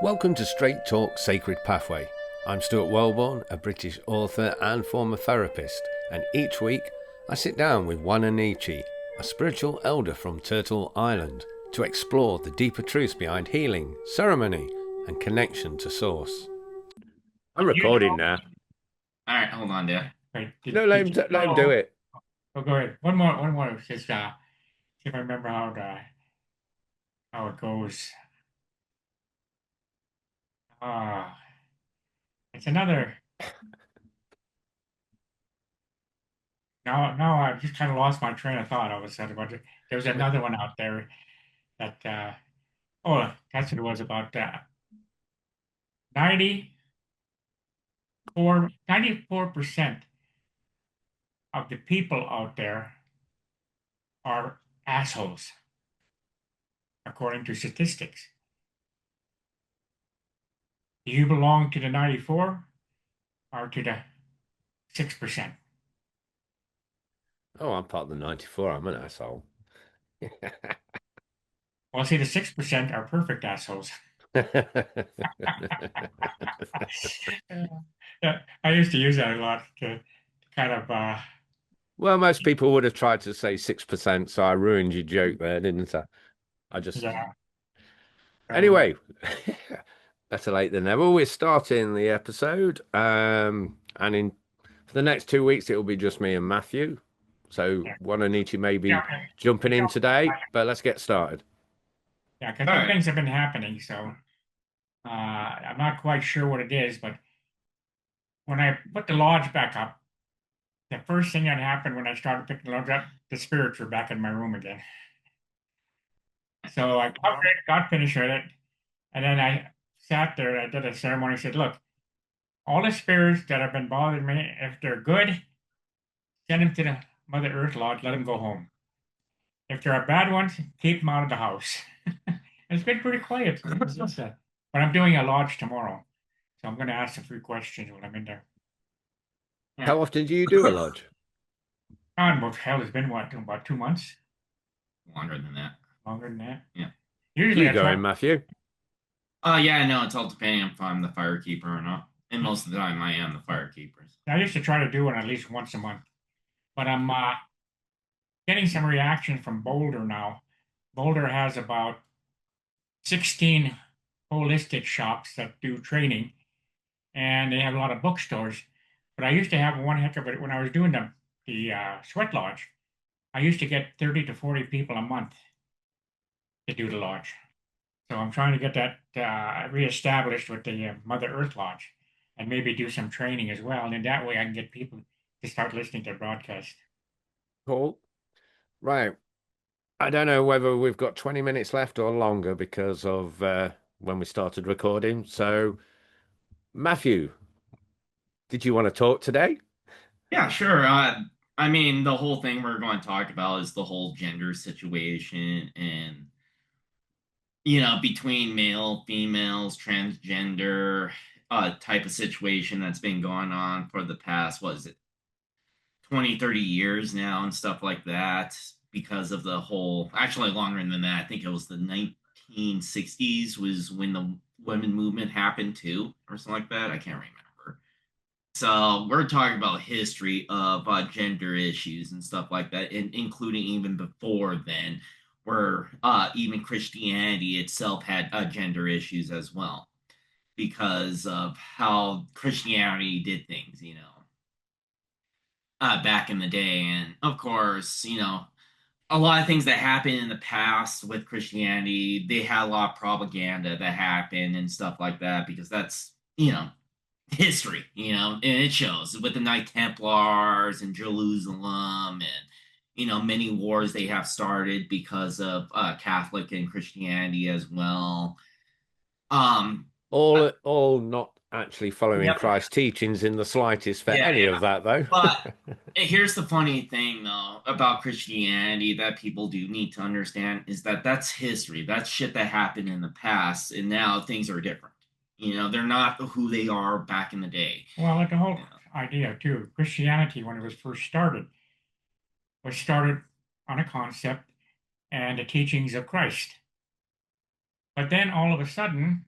Welcome to Straight Talk Sacred Pathway. I'm Stuart Wellborn, a British author and former therapist, and each week I sit down with Wa-Na-Nee-Che, a spiritual elder from Turtle Island, to explore the deeper truths behind healing, ceremony, and connection to Source. I'm recording now. All right, hold on, there. Right. No, let him do it. Oh, go ahead. One more. Just see if I remember how it goes. Uh it's another. Now I've just kind of lost my train of thought all of a sudden. But there was another one out there that oh, that's what it was about 94% of the people out there are assholes, according to statistics. Do you belong to the 94 or to the 6%? Oh, I'm part of the 94. I'm an asshole. Well, see, the 6% are perfect assholes. Yeah, I used to use that a lot to kind of, Well, most people would have tried to say 6%, so I ruined your joke there, didn't I? I just. yeah. Anyway, better late than never. We're starting the episode, and in for the next 2 weeks, it will be just me and Matthew. So Yeah. Wa-Na-Nee-Che may be Yeah. jumping in today, but let's get started. Yeah, because All some right. things have been happening, so I'm not quite sure what it is, but when I put the lodge back up, the first thing that happened when I started picking the lodge up, the spirits were back in my room again. So I got finished with it, and then I sat there and I did a ceremony. I said, look, all the spirits that have been bothering me, if they're good, send them to the Mother Earth Lodge, let them go home. If there are bad ones, keep them out of the house. It's been pretty quiet since that. But I'm doing a lodge tomorrow, so I'm going to ask a few questions when I'm in there. How often do you do a lodge? And what hell, it's been what, about 2 months? Longer than that. Longer than that? Yeah. Usually You I try. going, Matthew? Yeah, no, it's all depending if I'm the firekeeper or not. And most of the time I am the firekeeper. I used to try to do one at least once a month, but I'm getting some reaction from Boulder now. Boulder has about 16 holistic shops that do training, and they have a lot of bookstores. But I used to have one heck of it when I was doing the sweat lodge. I used to get 30 to 40 people a month to do the lodge. So I'm trying to get that reestablished with the Mother Earth Lodge, and maybe do some training as well. And that way I can get people to start listening to the broadcast. Cool. Right. I don't know whether we've got 20 minutes left or longer because of when we started recording. So, Matthew, did you want to talk today? Yeah, sure. I mean, the whole thing we're going to talk about is the whole gender situation and, between male, females, transgender type of situation that's been going on for the past, what is it, 20, 30 years now and stuff like that because of the whole, actually longer than that. I think it was the 1960s was when the women movement happened too, or something like that. I can't remember. So we're talking about history of gender issues and stuff like that, and including even before then, where even Christianity itself had gender issues as well because of how Christianity did things, back in the day. And of course, a lot of things that happened in the past with Christianity, they had a lot of propaganda that happened and stuff like that because that's, history, and it shows with the Knight Templars and Jerusalem and, many wars they have started because of Catholic and Christianity as well. All not actually following Yep. Christ's teachings in the slightest for Yeah, any yeah. of that, though. But here's the funny thing, though, about Christianity that people do need to understand is that that's history. That's shit that happened in the past, and now things are different. They're not who they are back in the day. Well, like the whole Yeah. idea too, Christianity when it was first started was started on a concept and the teachings of Christ. But then all of a sudden,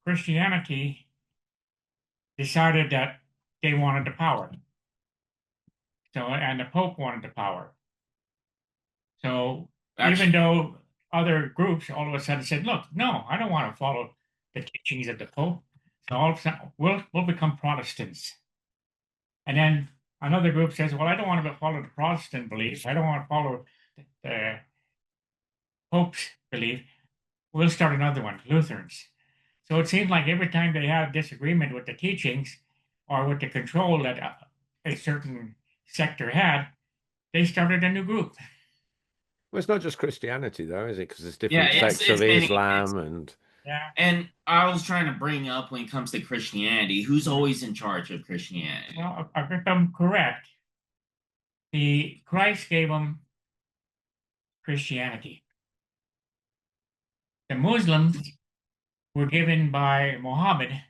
Christianity decided that they wanted the power. So, and the Pope wanted the power. So, even though other groups all of a sudden said, "Look, no, I don't want to follow the teachings of the Pope," so all of a sudden we'll become Protestants. And then another group says, "Well, I don't want to follow the Protestant beliefs. I don't want to follow the Pope's belief. We'll start another one, Lutherans." So it seems like every time they had a disagreement with the teachings or with the control that a certain sector had, they started a new group. Well, it's not just Christianity, though, is it? Because there's Yeah, different sects of Islam and. Yeah. And I was trying to bring up when it comes to Christianity, who's always in charge of Christianity? Well, if I'm correct, the Christ gave them Christianity. The Muslims were given by Muhammad,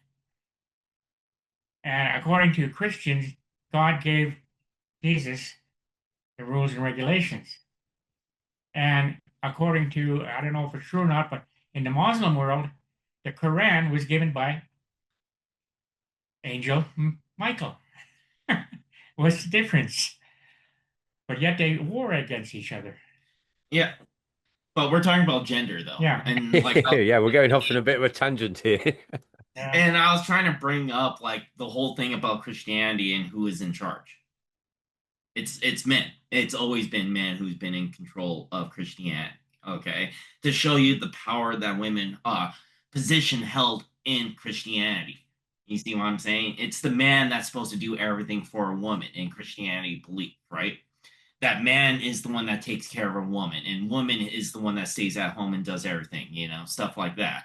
and according to Christians, God gave Jesus the rules and regulations. And according to, I don't know if it's true or not, but in the Muslim world, the Quran was given by Angel Michael. What's the difference? But yet they war against each other. Yeah, but we're talking about gender though. Yeah. And like Yeah, we're going off on a bit of a tangent here. Yeah. and I was trying to bring up like the whole thing about Christianity and who is in charge. It's men. It's always been men who's been in control of Christianity. Okay, to show you the power that women position held in Christianity. You see what I'm saying? It's the man that's supposed to do everything for a woman in Christianity belief, right? That man is the one that takes care of a woman, and woman is the one that stays at home and does everything, stuff like that.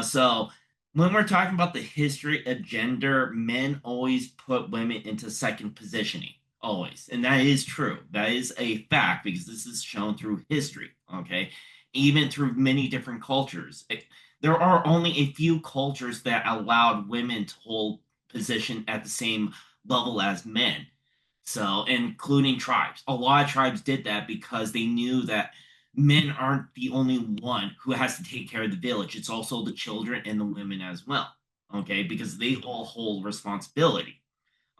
So when we're talking about the history of gender, men always put women into second positioning, always. And that is true. That is a fact because this is shown through history, okay? Even through many different cultures. There are only a few cultures that allowed women to hold position at the same level as men. So, including tribes. A lot of tribes did that because they knew that men aren't the only one who has to take care of the village. It's also the children and the women as well. Okay, because they all hold responsibility.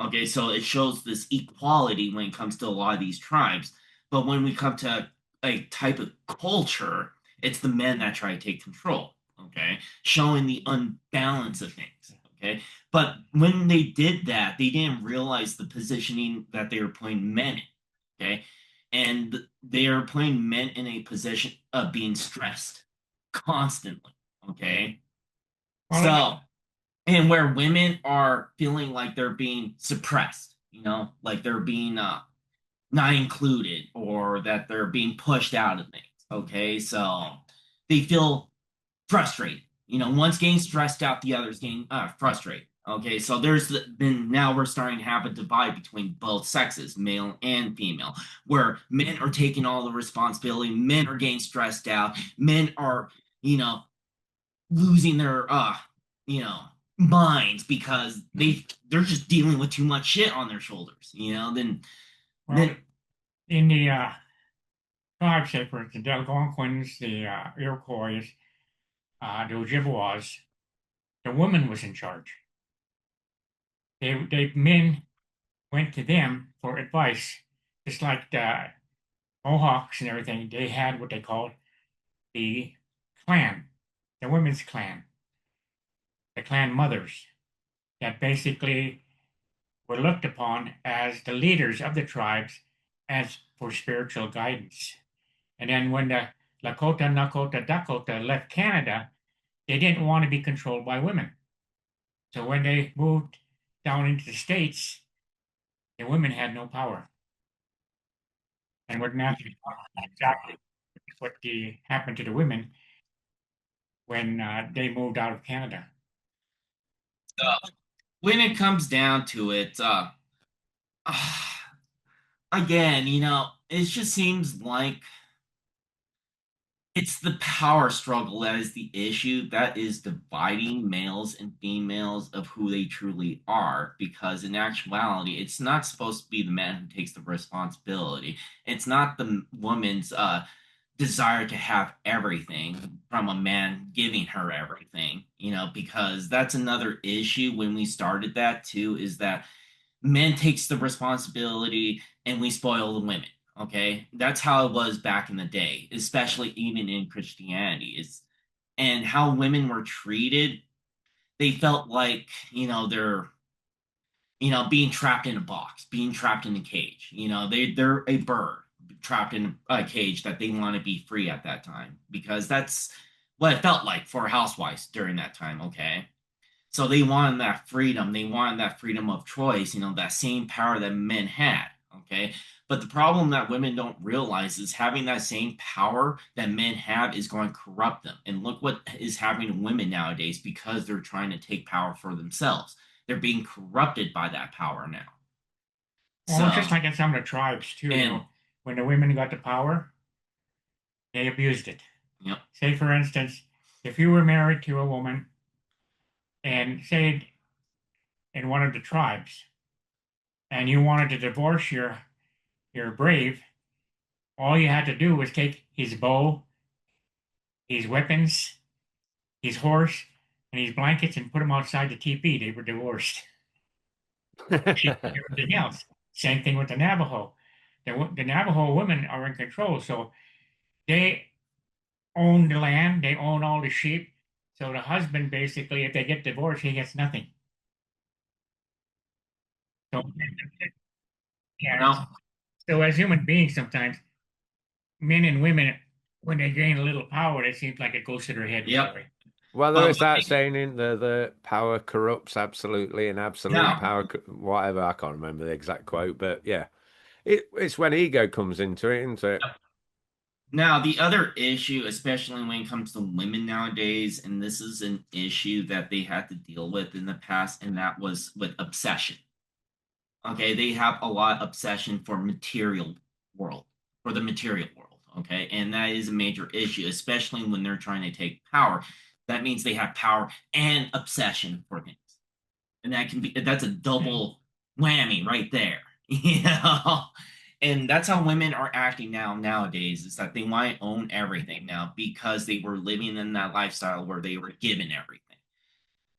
Okay, so it shows this equality when it comes to a lot of these tribes. But when we come to a type of culture, it's the men that try to take control. Okay, showing the unbalance of things. Okay, but when they did that, they didn't realize the positioning that they were putting men in. Okay, and they are putting men in a position of being stressed constantly. Okay, Well, so and where women are feeling like they're being suppressed, like they're being not included or that they're being pushed out of things. Okay, so they feel frustrated. One's getting stressed out, the other's getting frustrated. Okay, so then now we're starting to have a divide between both sexes, male and female, where men are taking all the responsibility, men are getting stressed out, men are, losing their you know, minds because they're just dealing with too much shit on their shoulders, then well, then in the tribes, say for instance, the Algonquins, the Iroquois, the Ojibwas, the woman was in charge. Men went to them for advice, just like the Mohawks and everything. They had what they called the clan, the women's clan, the clan mothers, that basically were looked upon as the leaders of the tribes as for spiritual guidance. And then when the Lakota, Nakota, Dakota left Canada, they didn't want to be controlled by women. So when they moved down into the States, the women had no power. And what naturally exactly what happened to the women when they moved out of Canada. when it comes down to it, again, it just seems like it's the power struggle that is the issue that is dividing males and females of who they truly are. Because in actuality, it's not supposed to be the man who takes the responsibility. It's not the woman's desire to have everything from a man giving her everything, because that's another issue when we started that too, is that men takes the responsibility and we spoil the women. Okay, that's how it was back in the day, especially even in Christianity. Is and how women were treated. They felt like they're being trapped in a box, being trapped in a cage. They're a bird trapped in a cage that they want to be free at that time, because that's what it felt like for housewives during that time. Okay, so they wanted that freedom. They wanted that freedom of choice, that same power that men had. Okay. But the problem that women don't realize is having that same power that men have is going to corrupt them. And look what is happening to women nowadays because they're trying to take power for themselves. They're being corrupted by that power now. Well, it's So, just like in some of the tribes too, and when the women got the power, they abused it. yep, Say, for instance, if you were married to a woman and say in one of the tribes and you wanted to divorce your brave, all you had to do was take his bow, his weapons, his horse, and his blankets and put them outside the teepee. They were divorced. She did everything else. Same thing with the Navajo. The Navajo women are in control, so they own the land, they own all the sheep. So the husband basically, if they get divorced, he gets nothing. So yeah, no, so as human beings, sometimes men and women, when they gain a little power, it seems like it goes to their head right yep. away. Well, there But is that saying in the power corrupts absolutely, and absolute now, power, whatever. I can't remember the exact quote, but yeah, it's when ego comes into it, isn't it? Now, the other issue, especially when it comes to women nowadays, and this is an issue that they had to deal with in the past, and that was with obsession. Okay, they have a lot of obsession for world, for the material world. Okay, and that is a major issue, especially when they're trying to take power. That means they have power and obsession for things, and that's a double whammy right there. And that's how women are acting nowadays, is that they want to own everything now because they were living in that lifestyle where they were given everything.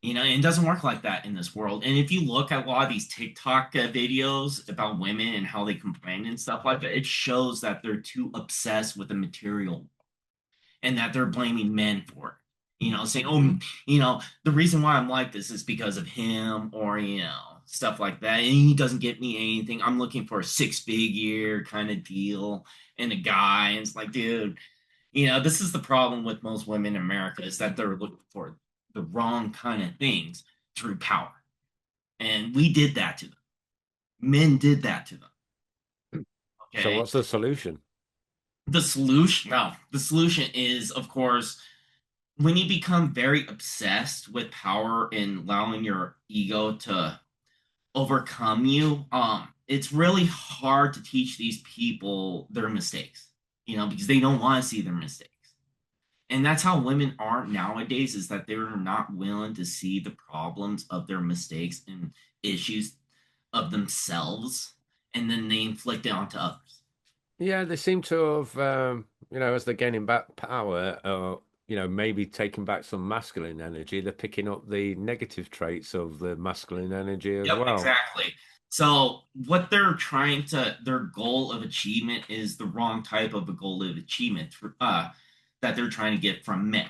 And it doesn't work like that in this world. And if you look at a lot of these TikTok videos about women and how they complain and stuff like that, it shows that they're too obsessed with the material and that they're blaming men for it. Saying, oh, the reason why I'm like this is because of him, or, stuff like that. And he doesn't get me anything. I'm looking for a 6 figure kind of deal and a guy. And it's like, dude, this is the problem with most women in America, is that they're looking for the wrong kind of things through power. And we did that to them. Men did that to them. So, Okay. what's the solution? The solution is, of course, when you become very obsessed with power and allowing your ego to overcome you, it's really hard to teach these people their mistakes, because they don't want to see their mistakes. And that's how women are nowadays, is that they're not willing to see the problems of their mistakes and issues of themselves, and then they inflict it onto others. Yeah, they seem to have, as they're gaining back power, or maybe taking back some masculine energy, they're picking up the negative traits of the masculine energy as Yep, well. exactly. So their goal of achievement is the wrong type of a goal of achievement that they're trying to get from men.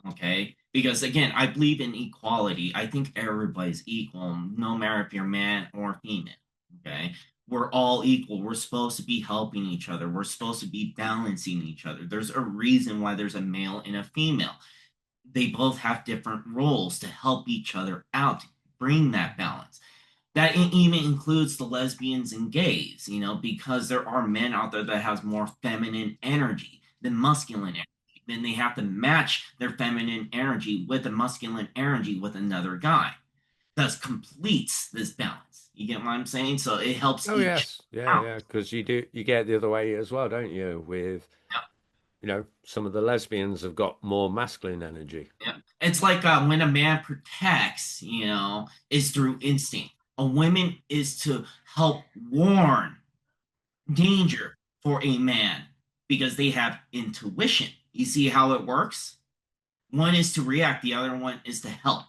Okay, because again, I believe in equality. I think everybody's equal, no matter if you're man or female. Okay, we're all equal. We're supposed to be helping each other. We're supposed to be balancing each other. There's a reason why there's a male and a female. They both have different roles to help each other out, bring that balance. That even includes the lesbians and gays, because there are men out there that has more feminine energy than masculine energy. Then they have to match their feminine energy with the masculine energy with another guy. Thus completes this balance. You get what I'm saying? So it helps Oh each yes, yeah, out. yeah, because you get the other way as well, don't you? With Yeah, some of the lesbians have got more masculine energy. yeah. It's like when a man protects, is through instinct. A woman is to help warn danger for a man, because they have intuition. You see how it works? One is to react, the other one is to help.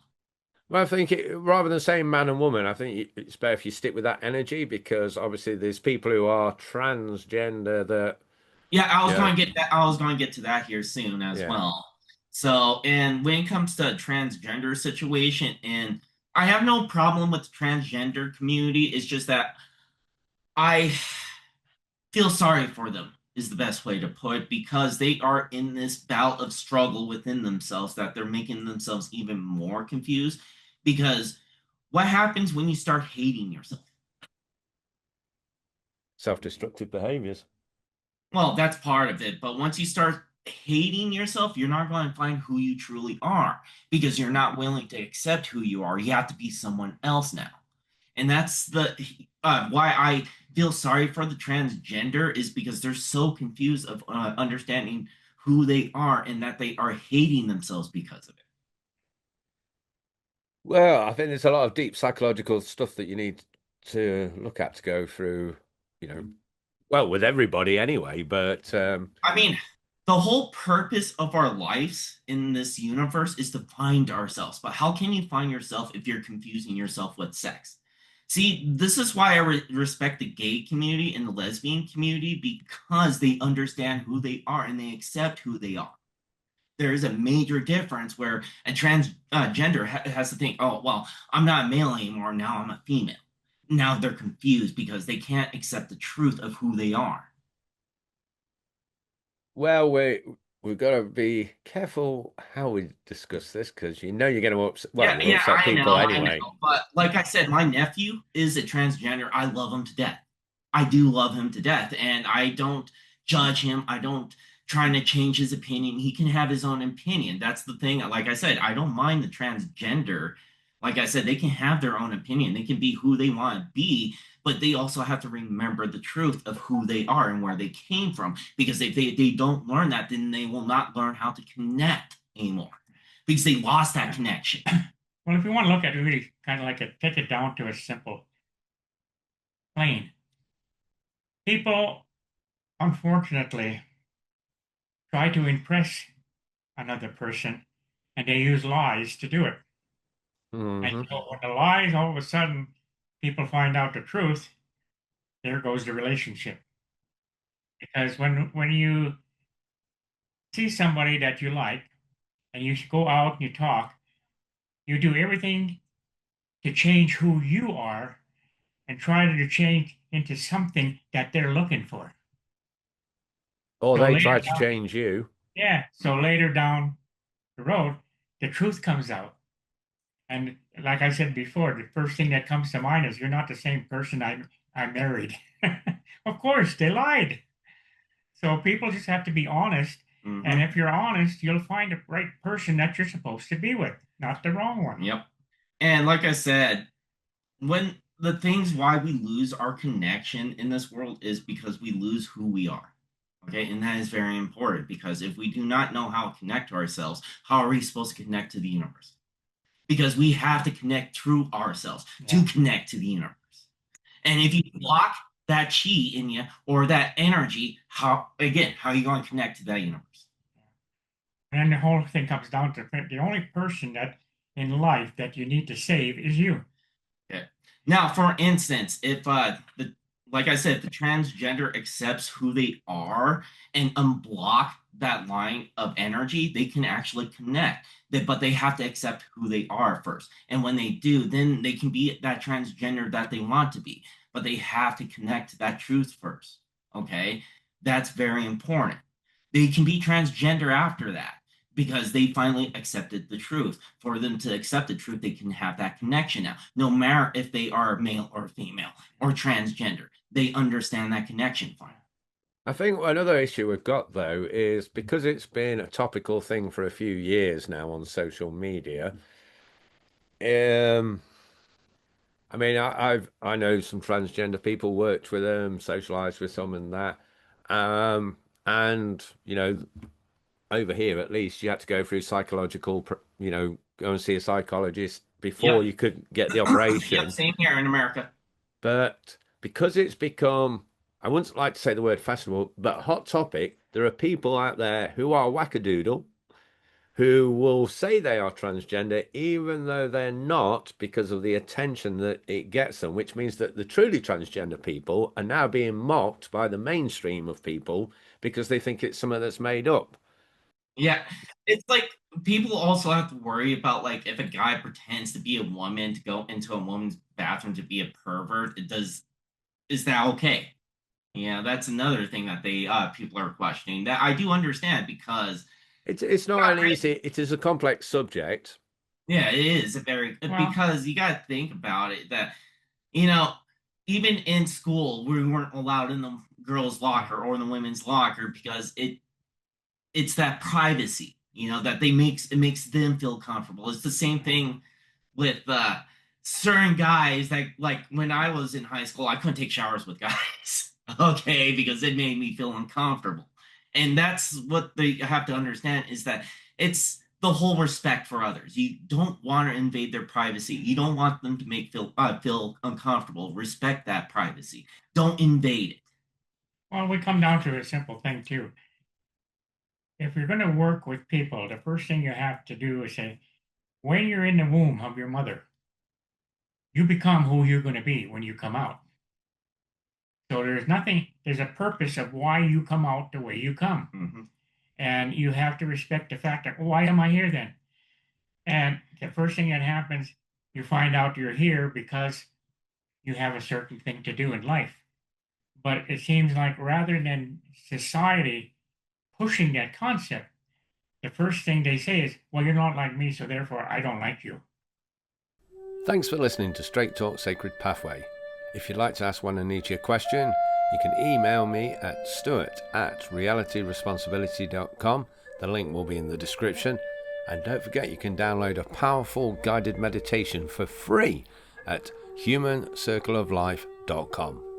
Well, I think rather than saying man and woman, I think it's better if you stick with that energy because obviously there's people who are transgender that, Yeah, I was yeah, going to get that. I was going to get to that here soon as yeah. well. So, and when it comes to transgender situation, and I have no problem with the transgender community. It's just that I feel sorry for them is the best way to put it because they are in this bout of struggle within themselves that they're making themselves even more confused because what happens when you start hating yourself? Self-destructive behaviors. Well, that's part of it. But once you start hating yourself, you're not going to find who you truly are because you're not willing to accept who you are. You have to be someone else now. And that's the why I feel sorry for the transgender is because they're so confused of understanding who they are and that they are hating themselves because of it. Well, I think there's a lot of deep psychological stuff that you need to look at to go through, you know, well, with everybody anyway, but I mean, the whole purpose of our lives in this universe is to find ourselves. But how can you find yourself if you're confusing yourself with sex? See, this is why I respect the gay community and the lesbian community because they understand who they are and they accept who they are. There is a major difference where a transgender has to think, oh, well, I'm not a male anymore. Now I'm a female. Now they're confused because they can't accept the truth of who they are. well, we've got to be careful how we discuss this because you know you're going to upset, well, Yeah, you'll yeah, upset people I know. anyway. But like I said, my nephew is a transgender. I love him to death. I do love him to death, and I don't judge him. I don't trying to change his opinion. He can have his own opinion. That's the thing. Like I said, I don't mind the transgender. Like I said, they can have their own opinion. They can be who they want to be, but they also have to remember the truth of who they are and where they came from. Because if they don't learn that, then they will not learn how to connect anymore because they lost that connection. Well, if you want to look at it really kind of like take it down to a simple plain. People, unfortunately, try to impress another person and they use lies to do it. And Hmm. so when the lies, all of a sudden, people find out the truth, there goes the relationship. Because when you see somebody that you like and you go out and you talk, you do everything to change who you are and try to change into something that they're looking for. Or So they later try to down, change you. yeah, so later down the road, the truth comes out. And like I said before, the first thing that comes to mind is you're not the same person I married. Of course, they lied. So people just have to be honest. And Hmm. if you're honest, you'll find the right person that you're supposed to be with, not the wrong one. Yep. And like I said, when the things why we lose our connection in this world is because we lose who we are. Okay. And that is very important because if we do not know how to connect to ourselves, how are we supposed to connect to the universe? Because we have to connect through ourselves to Yeah. connect to the universe. And if you block that chi in you or that energy, how are you going to connect to that universe? And then the whole thing comes down to the only person that in life that you need to save is you. Okay. Now, for instance, if the like I said, if the transgender accepts who they are and unblock that line of energy, they can actually connect. But they have to accept who they are first. And when they do, then they can be that transgender that they want to be. But they have to connect to that truth first. Okay. That's very important. They can be transgender after that because they finally accepted the truth. For them to accept the truth, they can have that connection now, no matter if they are male or female or transgender. They understand that connection finally. I think another issue we've got though is because it's been a topical thing for a few years now on social media. Um, I mean, I know some transgender people, worked with them, socialized with some and that. And you know, over here at least, you had to go through psychological, go and see a psychologist before Yep. you could get the Yep. operation. Same here in America. But because it's become I wouldn't like to say the word fashionable, but hot topic. There are people out there who are wackadoodle, who will say they are transgender even though they're not, because of the attention that it gets them, which means that the truly transgender people are now being mocked by the mainstream of people because they think it's something that's made up. Yeah, it's like people also have to worry about like if a guy pretends to be a woman to go into a woman's bathroom to be a pervert, is that okay? Yeah, that's another thing that they people are questioning. That I do understand because It's not an easy. It is a complex subject. yeah, it is a very Well, because you got to think about it that you know even in school we weren't allowed in the girls' locker or the women's locker because it's that privacy, that it makes them feel comfortable. It's the same thing with certain guys that like when I was in high school, I couldn't take showers with guys, okay, because it made me feel uncomfortable. And that's what they have to understand is that it's the whole respect for others. You don't want to invade their privacy. You don't want them to feel uncomfortable. Respect that privacy. Don't invade it. well, we come down to a simple thing too. If you're going to work with people, the first thing you have to do is say, when you're in the womb of your mother, you become who you're going to be when you come out. So there's a purpose of why you come out the way you come. Mm-hmm. And you have to respect the fact that, why am I here then? And the first thing that happens, you find out you're here because you have a certain thing to do in life. But it seems like rather than society pushing that concept, the first thing they say is, well, you're not like me, so therefore I don't like you. Thanks for listening to Straight Talk Sacred Pathway. If you'd like to ask Wa-Na-Nee-Che a question, you can email me at stuart@realityresponsibility.com. The link will be in the description. And don't forget, you can download a powerful guided meditation for free at humancircleoflife.com.